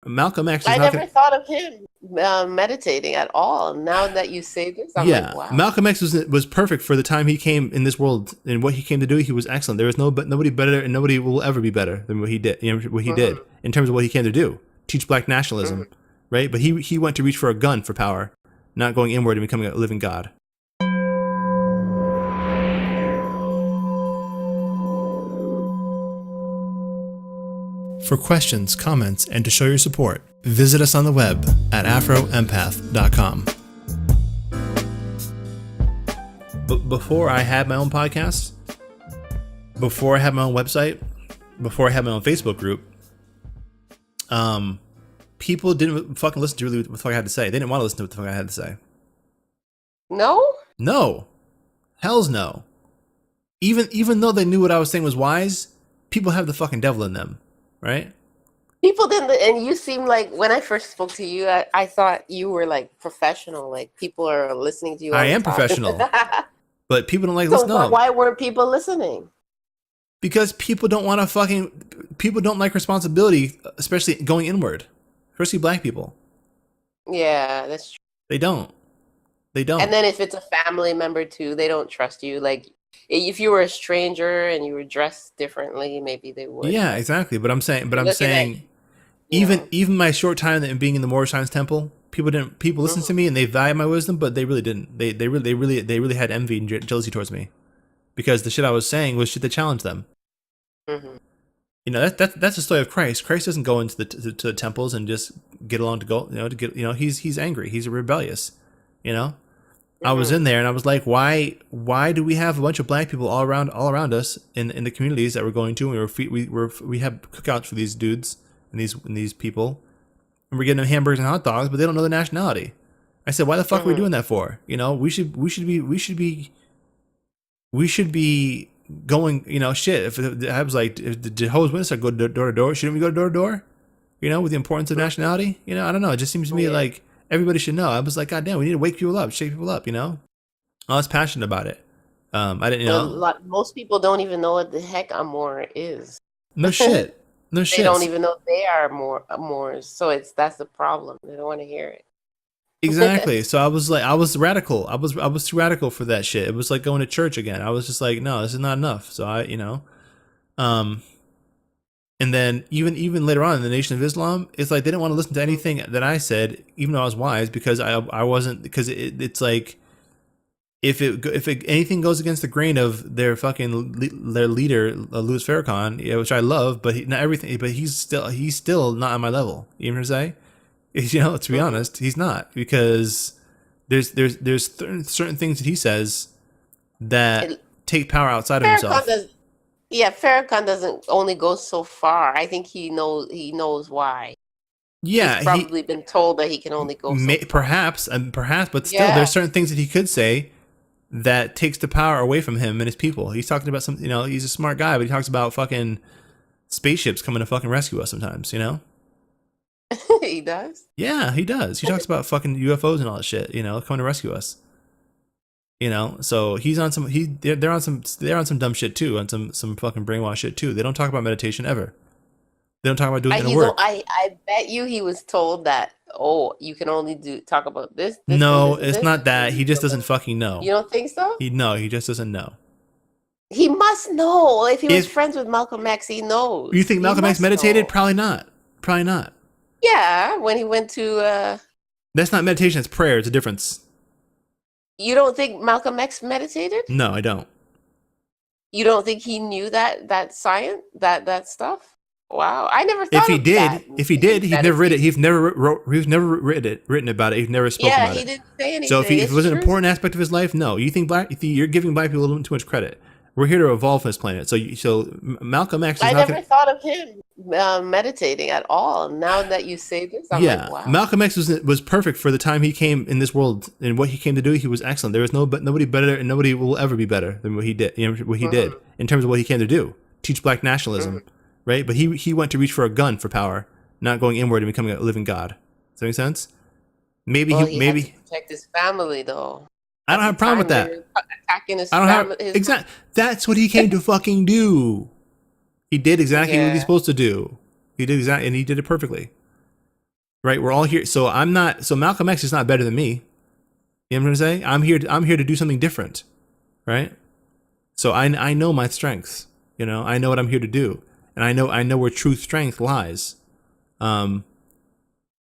Malcolm X is I not never gonna. thought of him meditating at all. Now that you say this, I'm like, Yeah, wow. Malcolm X was perfect for the time he came in this world and what he came to do. He was excellent. There was nobody better, and nobody will ever be better than what he did. You know what he did Hmm. in terms of what he came to do, teach Black Hmm. nationalism, right? But he went to reach for a gun for power, not going inward and becoming a living god. For questions, comments, and to show your support, visit us on the web at afroempath.com. But before I had my own podcast, before I had my own website, before I had my own Facebook group, people didn't fucking listen to really what the fuck I had to say. They didn't want to listen to what the fuck I had to say. No, No. Hell's no. Even though they knew what I was saying was wise, people have the fucking devil in them, right? people didn't. And you seem like when I first spoke to you, I thought you were like professional. Like people are listening to you I all the am time. professional, but people don't like So listen. why, No, why weren't people listening? because people don't want to fucking. People don't like responsibility, especially going inward. Especially black people. Yeah, that's true. They don't. They And don't. then if it's a family member too, they don't trust you. Like if you were a stranger and you were dressed differently, maybe they would. Yeah, But exactly. But I'm saying. But you're I'm looking at, saying. you know. Even my short time in being in the Moorish Science Temple, people listened to Mhm. me and they valued my wisdom, but they really didn't. They really had envy and jealousy towards me because the shit I was saying was shit that challenged them. Mhm. You know, that's the story of Christ. Christ doesn't go into the temples and just get along to go. He's angry. He's rebellious. You know, I was in Mhm. there and I was like, why do we have a bunch of black people all around us in the communities that we're going to? And we have cookouts for these dudes and these people, and we're getting them hamburgers and hot dogs, but they don't know the nationality. I said, why the fuck are we Mhm. doing that for? You know, we should be going. You know, shit. If I was like, if the Jehovah's Witnesses are go door to door, shouldn't we go door to door? You know, with the importance of Mhm. nationality. You know, I don't know. It just seems to me Yeah. like everybody should know. I was like, God damn, we need to wake people up, shake people up. You know, I was passionate about it. I didn't, Most people don't even know what the heck Amor is. no shit, no They don't shits. even know they are Moors. So that's the problem. They don't want to hear it. Exactly. So I was like, I was radical. I was too radical for that shit. It was like going to church again. I was just like, no, this is not enough. So um, and then even later on in the Nation of Islam, it's like they didn't want to listen to anything that I said, even though I was wise, because I wasn't because it's like if anything goes against the grain of their leader Louis Farrakhan, which I love, but not everything, but he's still not on my level. You know what I'm saying? To be Mhm. honest, he's not because there's certain things that he says that It, take power outside of Farrakhan himself. does. Yeah, Farrakhan doesn't only go so far. I think he knows why. He's Yeah, probably been told that he can only go so far. perhaps, but still, there's Yeah. certain things that he could say that takes the power away from him and his people. He's talking about some, he's a smart guy, but he talks about fucking spaceships coming to fucking rescue us sometimes. He does. Yeah, he does. He talks about fucking UFOs and all that shit. Coming to rescue us. So he's on some they're on some dumb shit too, on some fucking brainwash shit too. They don't talk about meditation ever. They don't talk about doing I inner he's work. I bet you he was told that, oh, you can only talk about this, this, and No, this, and it's this, not and that. He leave just it doesn't alone. fucking know. You don't think so? He just doesn't know. He must know. If he was If friends with Malcolm X, he you knows. think He Malcolm X must meditated, know. probably not. Probably not. Yeah, when he went to That's not meditation, it's prayer. It's a difference. you don't think Malcolm X meditated? No, I don't. You don't think he knew that science, that stuff? Wow, I never If thought he of that. did, if he Him did, he'd never read it. meditating. He's never written about it. He's never spoke Yeah, about he it. didn't say So if anything. if it It's was an true. important aspect of his life, no. You're giving black people a little too much credit. We're here to evolve on this planet. So Malcolm X is I not gonna. never thought of him meditating at all. Now that you say this, I'm like, Yeah, wow. Malcolm X was perfect for the time he came in this world and what he came to do. He was excellent. There was nobody better and nobody will ever be better than what he did. What he did Hmm. in terms of what he came to do, teach Black Hmm. nationalism, right? But he went to reach for a gun for power, not going inward and becoming a living god. Does that make sense? Maybe Well, he had to maybe protect his family, though. I At don't the have a problem with time, they that. were attacking his I don't have family. His exact. That's what he came to fucking do. He did exactly what he's yeah. supposed to do. He did exactly, and he did it perfectly. right? We're all here. So I'm not. So Malcolm X is not better than me. You know what I'm saying? I'm here to do something different, right? So I know my strengths. You know, I know what I'm here to do, and I know where true strength lies. Um,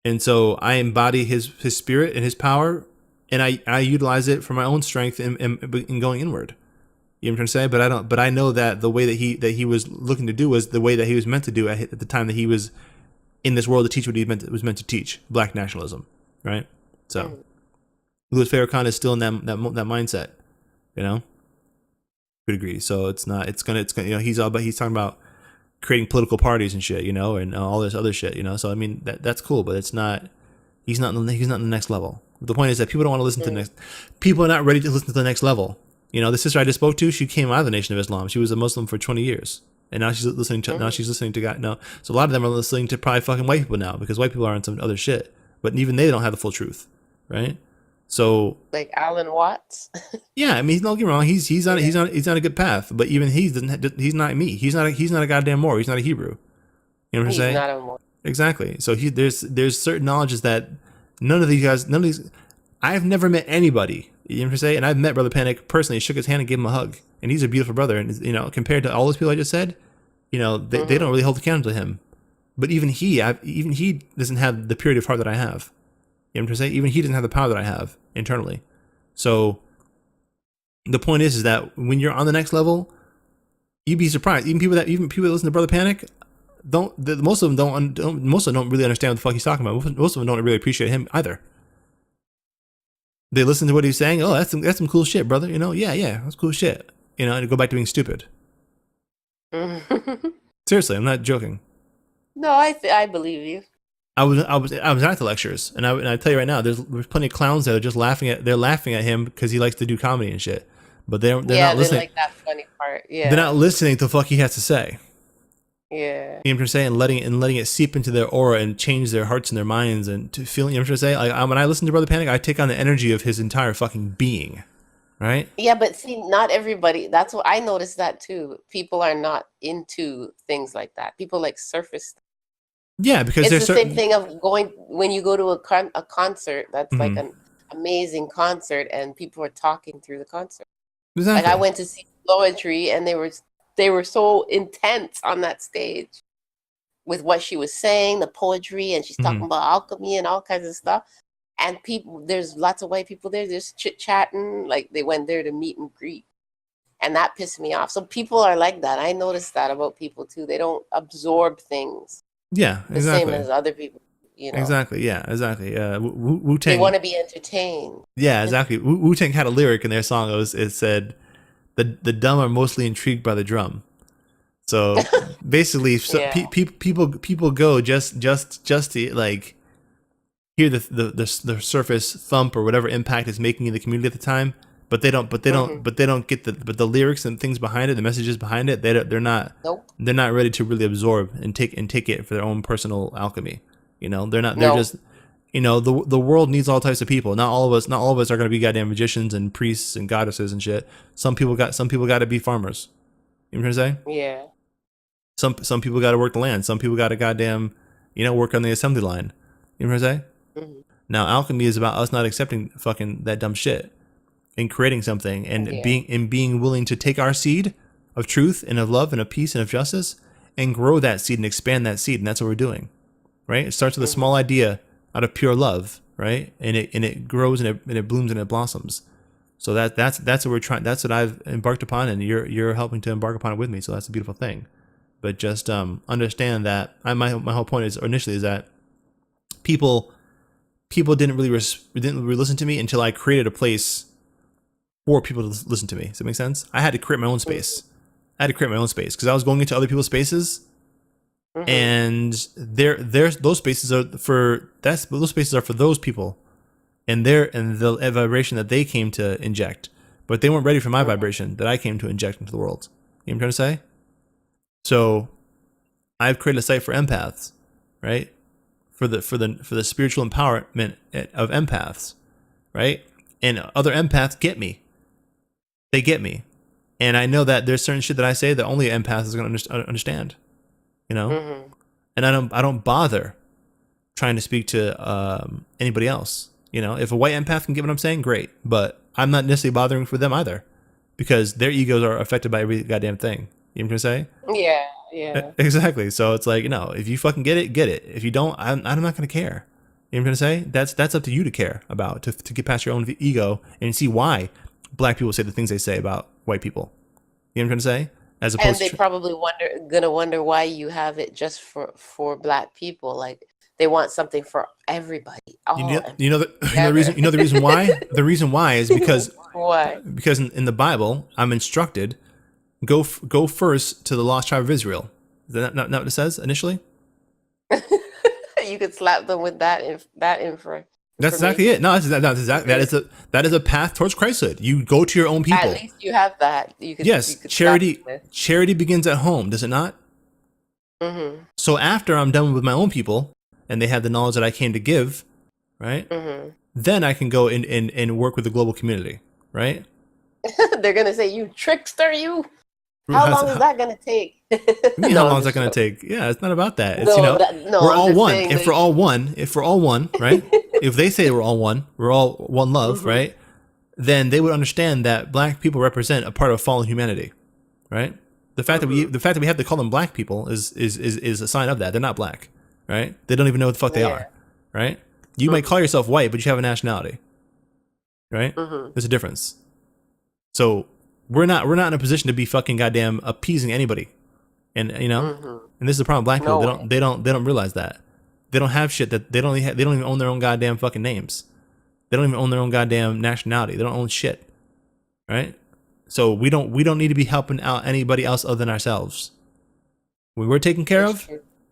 and so I embody his spirit and his power, and I utilize it for my own strength in going inward. You know what I'm trying to say? But I don't. But I know that the way that he was looking to do was the way that he was meant to do at the time that he was in this world to teach what he was meant to teach. Black nationalism, right? So Mm. Louis Farrakhan is still in that mindset. You know, could agree. So it's not. It's gonna. You know, he's talking about creating political parties and shit. You know, and all this other shit. You know. So I mean, that's cool, but it's not. He's not. He's not in the next level. The point is that people don't want to listen to the Mm. next. People are not ready to listen to the next level. You know, the sister I just spoke to, she came out of the Nation of Islam. She was a Muslim for 20 years, and now she's listening to God. No, so a lot of them are listening to probably fucking white people now because white people are on some other shit. But even they don't have the full truth, right? So Like Alan Watts. yeah, I mean, don't get me wrong. Yeah. He's on a good path. But even he doesn't. He's not me. He's not a goddamn Moor. He's not a Hebrew. You know what I'm He's saying? not a more. Exactly. So there's certain knowledges that none of these. I've never met anybody. You know what I'm saying? And I've met Brother Panic personally. Shook his hand and gave him a hug. And he's a beautiful brother. And you know, compared to all those people I just said, you know, they don't really hold a candle to him. But even he doesn't have the purity of heart that I have. You know what I'm saying? Even he doesn't have the power that I have internally. So the point is that when you're on the next level, you'd be surprised. Even people that listen to Brother Panic most of them don't really understand what the fuck he's talking about. Most of them don't really appreciate him either. They listen to what he's saying. Oh, that's some cool shit, brother. You know, yeah, that's cool shit. You know, and go back to being stupid. No, Seriously, I'm not joking. I believe you. I was at the lectures, and I tell you right now, there's plenty of clowns that are just laughing at. They're laughing at him because he likes to do comedy and shit. But they're Yeah, not they listening. like that funny part. They're Yeah, not listening to the fuck he has to say. yeah. You know what I'm saying? And letting it seep into their aura and change their hearts and their minds and to feel. You know what I'm saying? Like when I listen to Brother Panic, I take on the energy of his entire fucking being. Right? Yeah, but see, not everybody. That's what I noticed that too. People are not into things like that. People like surface. Yeah, because It's there's the same certain. thing of going when you go to a concert that's like Mhm. an amazing concert and people are talking through the concert. Like I Exactly. went to see poetry and they were so intense on that stage with what she was saying, the poetry, and she's talking Mhm. about alchemy and all kinds of stuff. And people, there's lots of white people there, just chit chatting. Like they went there to meet and greet. And that pissed me off. So people are like that. I noticed that about people too. They don't absorb things Yeah, the same exactly. as other people, you know. Exactly. Yeah, exactly. Wu They want Tang. to be entertained. Yeah, exactly. Wu Tang had a lyric in their song. It said, the dumb are mostly intrigued by the drum." So basically, Yeah. people go just to like hear the surface thump or whatever impact it's making in the community at the time. Hmm. But they don't get the lyrics and things behind it, the messages behind it. Nope. They're not ready to really absorb and take it for their own personal alchemy. You know, they're not. They're No. just. You know, the world needs all types of people. Not all of us are going to be goddamn magicians and priests and goddesses and shit. Some people got to be farmers. You know what I'm saying? Yeah. Some people got to work the land. Some people got to goddamn, you know, work on the assembly line. You know what I'm saying? Hmm. Now, alchemy is about us not accepting fucking that dumb shit and creating something Yeah. and being willing to take our seed of truth and of love and of peace and of justice and grow that seed and expand that seed. And that's what we're doing, right? It starts with a Hmm. small idea out of pure love, right? And it grows and it blooms and it blossoms. So that's what we're trying. That's what I've embarked upon, and you're helping to embark upon it with me. So that's a beautiful thing. But just understand that my whole point is initially is that people didn't really listen to me until I created a place for people to listen to me. Does that make sense? I had to create my own space. I had to create my own space because I was going into other people's spaces, Hmm. and those spaces are for those spaces are for those people and the vibration that they came to inject, but they weren't ready for my Hmm. vibration that I came to inject into the world. You know what I'm trying to say? So I've created a site for empaths, right? For the spiritual empowerment of empaths, right? And other empaths get me. They get me, and I know that there's certain shit that I say that only an empath is going to understand. You know, Hmm. and I don't bother trying to speak to anybody else. You know, if a white empath can get what I'm saying, great. But I'm not necessarily bothering for them either, because their egos are affected by every goddamn thing. You know what I'm saying? Yeah, yeah. Exactly. So it's like, if you fucking get it, get it. If you don't, I'm not going to care. You know what I'm going to say? That's up to you to care about, to get past your own ego and see why black people say the things they say about white people. You know what I'm going to say? As And opposed they to, probably gonna wonder why you have it just for black people. Like they want something for everybody. All the reason why? The reason why is because Why? in the Bible, I'm instructed, go first to the lost tribe of Israel. Is that not what it says initially? You could slap them with that info. That's exactly it. No, that's exactly that is a path towards Christhood. You go to your own people. At least you have that. Yes, you could charity begins at home, does it not? Mm-hmm. So after I'm done with my own people and they have the knowledge that I came to give, right? Mm-hmm. Then I can go and work with the global community, right? They're gonna say, "You trickster, you." How long is that gonna take? How long is that gonna take? Yeah, it's not about that. It's No, we're I'm all just one. saying If we're all one, right? If they say we're all one love, Mm-hmm. right? Then they would understand that black people represent a part of fallen humanity, right? The fact that we have to call them black people is a sign of that. They're not black, right? They don't even know what the fuck they are, right? You might call yourself white, but you have a nationality, right? There's a difference. So we're not in a position to be fucking goddamn appeasing anybody, and and this is the problem. Black people, they don't realize that they don't have shit that they don't even own their own goddamn fucking names. They don't even own their own goddamn nationality. They don't own shit, right? So we don't need to be helping out anybody else other than ourselves. When we're taken care of,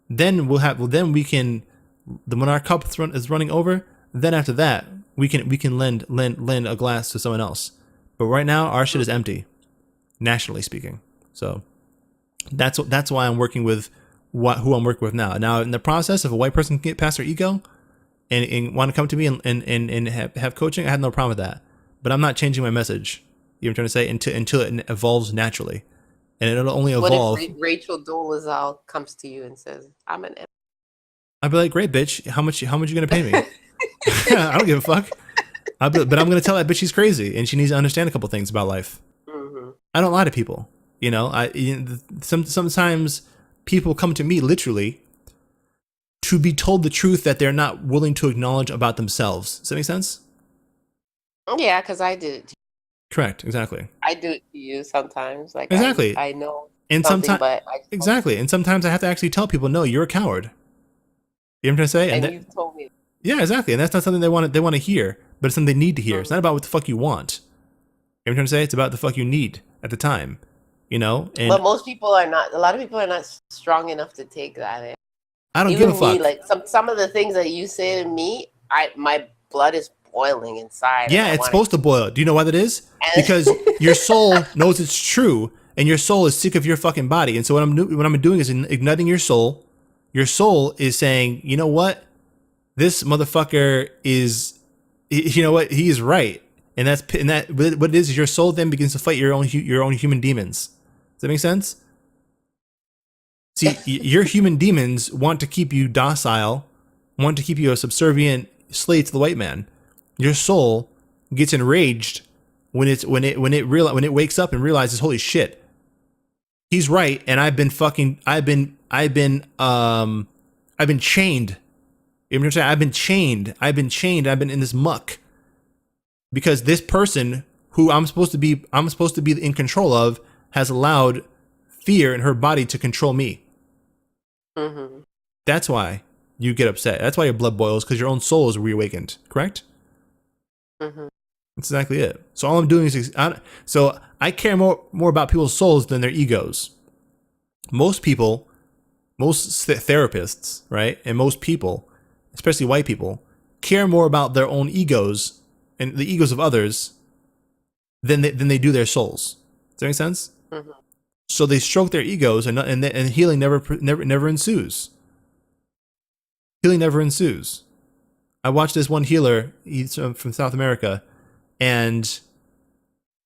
then we can. When our cup is running over, then after that we can lend a glass to someone else. But right now, our shit is empty, nationally speaking. So that's why I'm working with who I'm working with now. Now, in the process, if a white person can get past their ego and want to come to me and have coaching, I have no problem with that. But I'm not changing my message. You know what I'm trying to say? Until it evolves naturally, and it'll only evolve. What if Rachel Dolezal comes to you and says, "I'm an"? I'd be like, "Great, bitch. How much you gonna pay me?" I don't give a fuck. But I'm going to tell that bitch she's crazy and she needs to understand a couple things about life. Mm-hmm. I don't lie to people. Sometimes people come to me literally to be told the truth that they're not willing to acknowledge about themselves. Does that make sense? Yeah, because I did it. Correct. Exactly. I do it to you sometimes. Like exactly. I know. And sometimes, exactly. And sometimes I have to actually tell people, no, you're a coward. You know what I'm trying to say? And you've told me. Yeah, exactly. And that's not something they want to hear, but it's something they need to hear. It's not about what the fuck you want. You know what I'm trying to say? It's about the fuck you need at the time. And but most people are not. A lot of people are not strong enough to take that in. I don't give a fuck. Like some of the things that you say to me, my blood is boiling inside. Yeah, it's supposed to boil. Do you know why that is? Because your soul knows it's true, and your soul is sick of your fucking body. And so what I'm doing is igniting your soul. Your soul is saying, you know what? This motherfucker is, you know what? He is right, and what it is your soul then begins to fight your own human demons. Does that make sense? See, your human demons want to keep you docile, want to keep you a subservient slave to the white man. Your soul gets enraged when it wakes up and realizes, holy shit, he's right, and I've been chained. You know what I'm saying? I've been chained. I've been in this muck because this person who I'm supposed to be in control of has allowed fear in her body to control me. Mm-hmm. That's why you get upset. That's why your blood boils, because your own soul is reawakened. Correct? Mm-hmm. That's exactly it. So all I'm doing is, I care more about people's souls than their egos. Most therapists, right, and most people, especially white people, care more about their own egos and the egos of others than they do their souls. Does that make sense? Mm-hmm. So they stroke their egos, and healing never ensues. Healing never ensues. I watched this one healer. He's from South America, and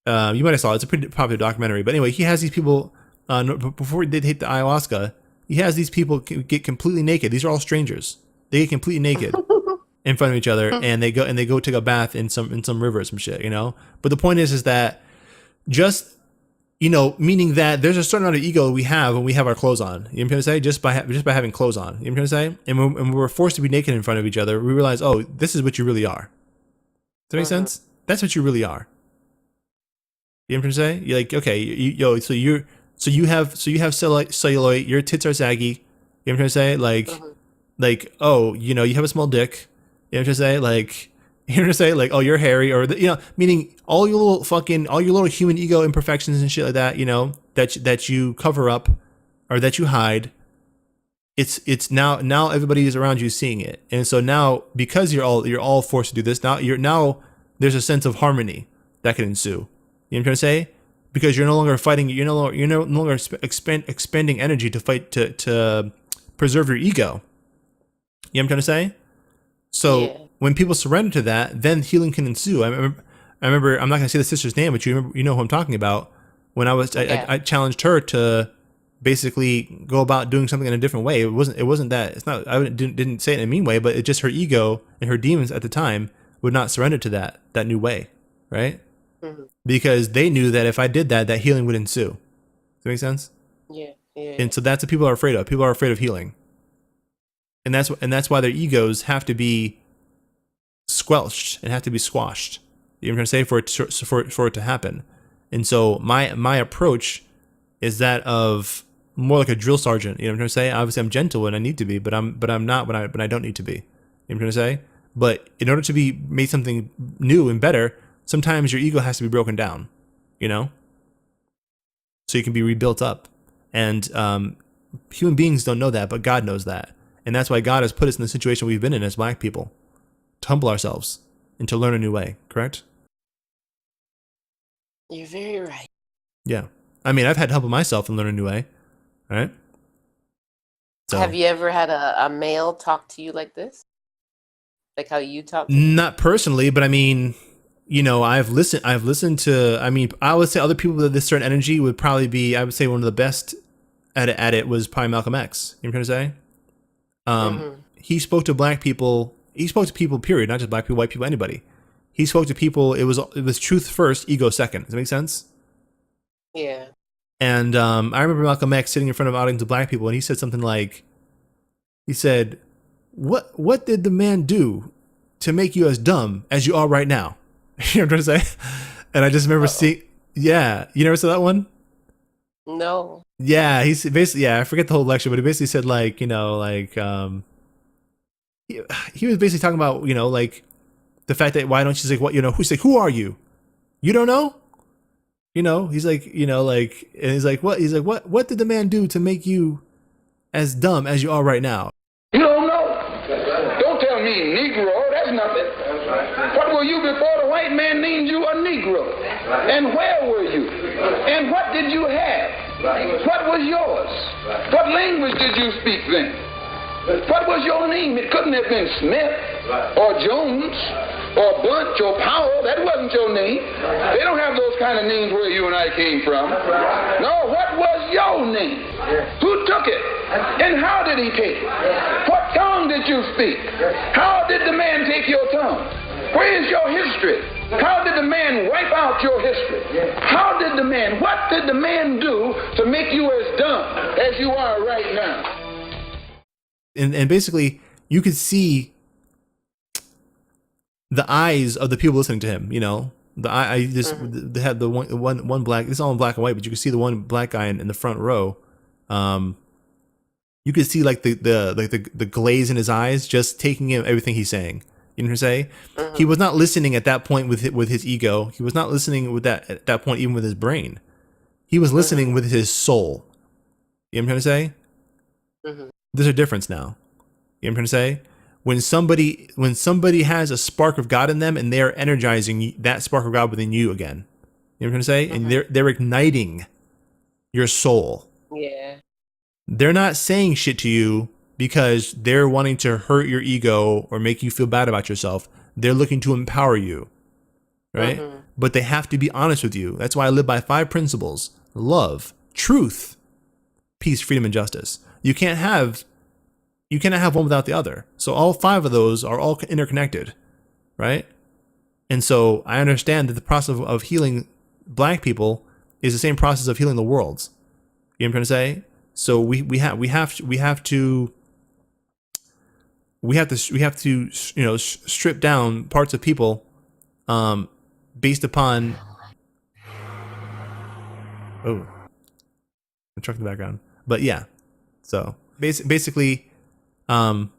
you might have saw it. It's a pretty popular documentary. But anyway, he has these people before they take the ayahuasca. He has these people get completely naked. These are all strangers. They get completely naked in front of each other, and they go take a bath in some river or some shit, you know. But the point is that just, you know, meaning that there's a certain amount of ego we have when we have our clothes on. You know what I'm trying to say? Just by having clothes on. You know what I'm trying to say? And when we're forced to be naked in front of each other, we realize, oh, this is what you really are. Does that make sense? That's what you really are. You know what I'm trying to say? You're like, okay, so you have cellulite, your tits are saggy. You know what I'm trying to say? Like, oh, you know, you have a small dick. You know what I'm trying to say? Like, you know what I'm saying? Like, oh, you're hairy, or you know, meaning all your little human ego imperfections and shit like that, you know, that you cover up or that you hide. It's now everybody is around you seeing it, and so now because you're all forced to do this, now there's a sense of harmony that can ensue. You know what I'm trying to say? Because you're no longer fighting, you're no longer expending energy to fight to preserve your ego. You know what I'm trying to say? So when people surrender to that, then healing can ensue. I remember, I'm not going to say the sister's name, but you know who I'm talking about. When I challenged her to basically go about doing something in a different way. It wasn't that. It's not. I didn't say it in a mean way, but it just her ego and her demons at the time would not surrender to that new way, right? Mm-hmm. Because they knew that if I did that healing would ensue. Does that make sense? Yeah. And so that's what people are afraid of. People are afraid of healing. And that's why their egos have to be squelched and have to be squashed. You know what I'm trying to say? For it to happen. And so my approach is that of more like a drill sergeant. You know what I'm trying to say? Obviously, I'm gentle when I need to be, but I'm not when I don't need to be. You know what I'm trying to say? But in order to be made something new and better, sometimes your ego has to be broken down. You know, so you can be rebuilt up. And human beings don't know that, but God knows that. And that's why God has put us in the situation we've been in as Black people, to humble ourselves and to learn a new way, correct? You're very right. Yeah. I mean, I've had to humble myself and learn a new way, right? So, have you ever had a male talk to you like this? Like how you talk to me? Not personally, but I mean, you know, I've listened to, I mean, I would say other people with this certain energy would probably be, I would say one of the best at it was probably Malcolm X. You know what I'm trying to say? He spoke to Black people. He spoke to people, period, not just Black people, white people, anybody. He spoke to people. It was truth first, ego second. Does that make sense? Yeah. And I remember Malcolm X sitting in front of an audience of Black people, and he said something like, he said, "What did the man do to make you as dumb as you are right now?" You know what I'm trying to say? And I just remember seeing, yeah, you never saw that one? No. Yeah, he's basically, I forget the whole lecture, but he basically said like, you know, like he was basically talking about, you know, like the fact that why don't you say what, you know, who are you? You don't know? You know, he's like, you know, like, and he's like, what did the man do to make you as dumb as you are right now? You don't know. Don't tell me Negro, that's nothing. What were you before the white man named you a Negro? And where were you? And what did you have? What was yours? What language did you speak then? What was your name? It couldn't have been Smith or Jones or Bunch or Powell. That wasn't your name. They don't have those kind of names where you and I came from. No, what was your name? Who took it? And how did he take it? What tongue did you speak? How did the man take your tongue? Where is your history? How did the man wipe out your history? What did the man do to make you as dumb as you are right now? And basically, you could see the eyes of the people listening to him. You know, they had the one black. It's all in black and white, but you could see the one Black guy in the front row. You could see like the glaze in his eyes, just taking in everything he's saying. You know what I'm saying? He was not listening at that point with his ego. He was not listening at that point even with his brain. He was listening with his soul. You know what I'm trying to say? There's a difference now. You know what I'm trying to say? When somebody has a spark of God in them and they're energizing that spark of God within you again. You know what I'm trying to say? And they're igniting your soul. Yeah. They're not saying shit to you because they're wanting to hurt your ego or make you feel bad about yourself. They're looking to empower you. Right? But they have to be honest with you. That's why I live by 5 principles: love, truth, peace, freedom, and justice. You can't have You cannot have one without the other. So all 5 of those are all interconnected, right? And so I understand that the process of healing black people is the same process of healing the world. You know what I'm trying to say? So we have to strip down parts of people based upon a truck in the background. But yeah. So basically the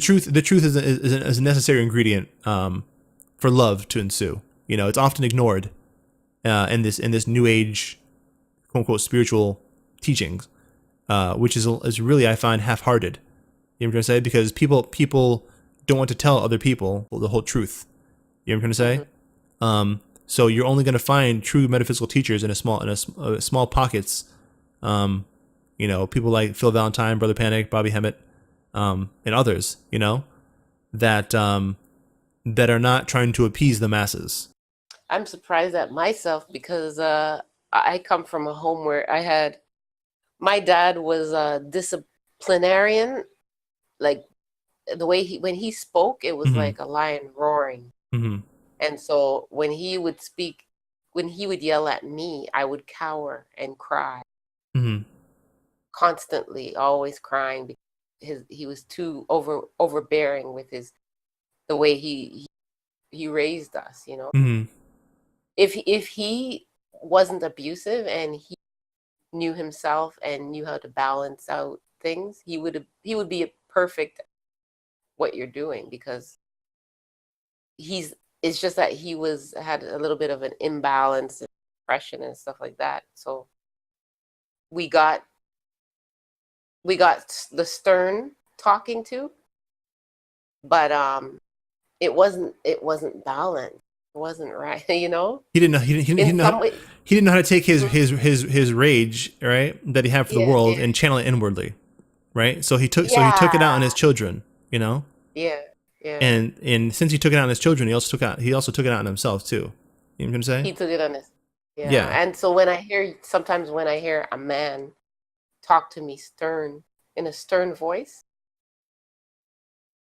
truth is a necessary ingredient for love to ensue. It's often ignored in this new age, quote unquote, spiritual teachings, which is really, I find, half-hearted. You know what I'm trying to say? Because people don't want to tell other people the whole truth. You know what I'm trying to say? So you're only going to find true metaphysical teachers in small pockets. People like Phil Valentine, Brother Panic, Bobby Hemmett, and others. That are not trying to appease the masses. I'm surprised at myself because I come from a home where my dad was a disciplinarian. Like the way when he spoke, it was like a lion roaring. And so when he would speak, when he would yell at me, I would cower and cry. Constantly, always crying because he was too overbearing with the way he raised us. If he wasn't abusive and he knew himself and knew how to balance out things, he would be a perfect what you're doing, because it's just that he had a little bit of an imbalance and depression and stuff like that. So we got the stern talking to, but it wasn't balanced. It wasn't right. He didn't know. He didn't know how to take his rage, right, that he had for the world, and channel it inwardly, right? So he took it out on his children. Yeah. And since he took it out on his children, he also took it out on himself too. You know what I'm gonna say? He took it on his. Yeah. And so when I hear a man talk to me in a stern voice,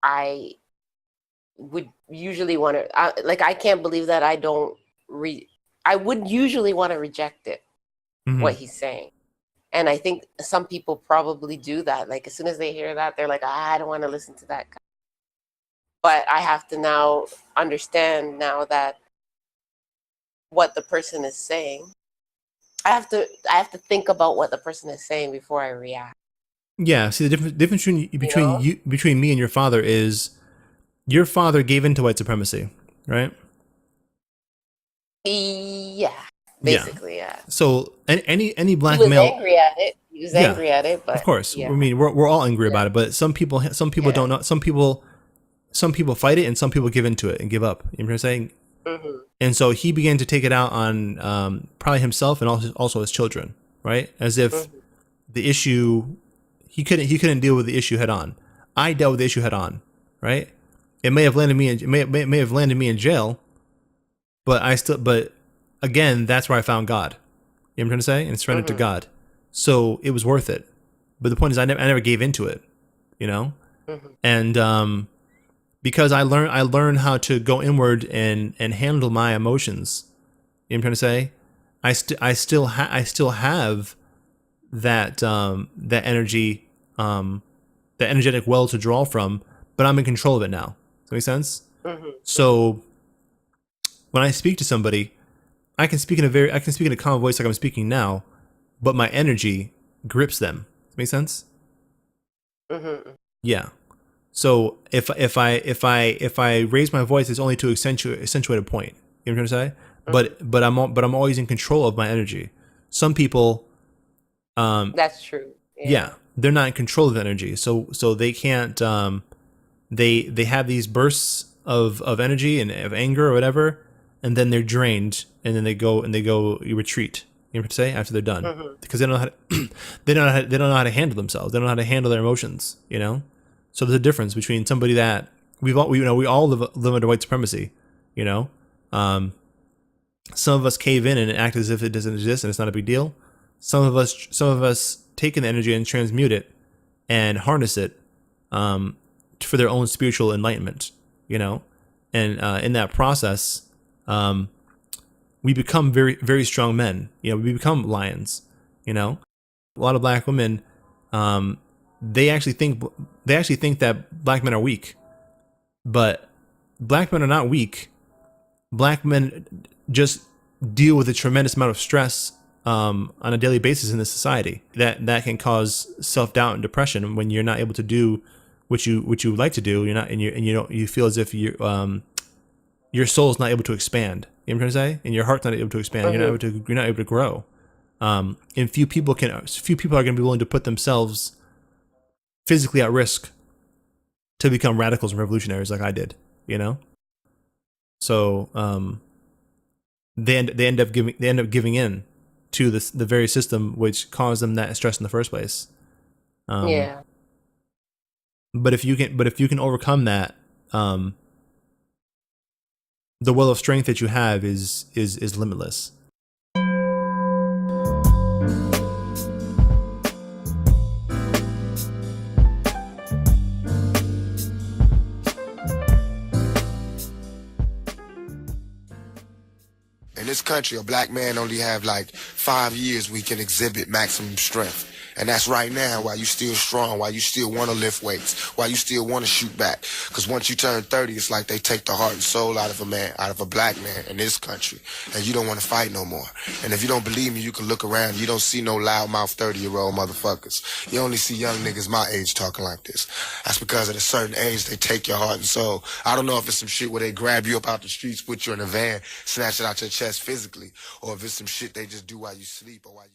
I would usually want to, I can't believe that I would usually want to reject it, what he's saying. And I think some people probably do that. Like as soon as they hear that, they're like, I don't want to listen to that guy. But I have to now understand that what the person is saying, I have to think about what the person is saying before I react. Yeah. See, the difference between me and your father is your father gave into white supremacy, right? Yeah. Basically, yeah. So any black male, he was angry at it, but of course, I mean, we're all angry about it. But some people don't know. Some people fight it, and some people give into it and give up. You know what I'm saying? And so he began to take it out on probably himself and also his children, right? As if the issue he couldn't deal with the issue head on. I dealt with the issue head on, right? It may have landed me in jail, but again, that's where I found God. You know what I'm trying to say? And surrendered to God. So it was worth it. But the point is, I never gave into it, and because I learned how to go inward and handle my emotions. You know what I'm trying to say? I still have that energy, that energetic well to draw from, but I'm in control of it now. Does that make sense? So when I speak to somebody, I can speak in a calm voice like I'm speaking now, but my energy grips them. Does that make sense? Yeah. So if I raise my voice, it's only to accentuate a point. You know what I'm trying to say? But I'm always in control of my energy. Some people, that's true. Yeah, they're not in control of energy, so they can't. They have these bursts of energy and of anger or whatever, and then they're drained, and then they go retreat. You know what I'm saying? After they're done, because they don't know how to, they don't know how to handle themselves. They don't know how to handle their emotions. So there's a difference between somebody that we all live under white supremacy. Some of us cave in and act as if it doesn't exist and it's not a big deal. Some of us take in the energy and transmute it and harness it for their own spiritual enlightenment, and in that process, we become very, very strong men. We become lions. A lot of black women, they actually think that black men are weak, but black men are not weak. Black men just deal with a tremendous amount of stress on a daily basis in this society that can cause self-doubt and depression when you're not able to do what you would like to do. You're not, and you feel as if your soul is not able to expand. You know what I'm trying to say? And your heart's not able to expand. You're not able to grow. And few people are going to be willing to put themselves physically at risk to become radicals and revolutionaries like I did. So they end up giving in to the very system which caused them that stress in the first place. Yeah. But if you can overcome that, the well of strength that you have is limitless. In this country, a black man only have like 5 years we can exhibit maximum strength. And that's right now, while you still strong, while you still want to lift weights, while you still want to shoot back. Because once you turn 30, it's like they take the heart and soul out of a man, out of a black man in this country. And you don't want to fight no more. And if you don't believe me, you can look around. You don't see no loudmouth 30-year-old motherfuckers. You only see young niggas my age talking like this. That's because at a certain age, they take your heart and soul. I don't know if it's some shit where they grab you up out the streets, put you in a van, snatch it out your chest physically, or if it's some shit they just do while you sleep or while you...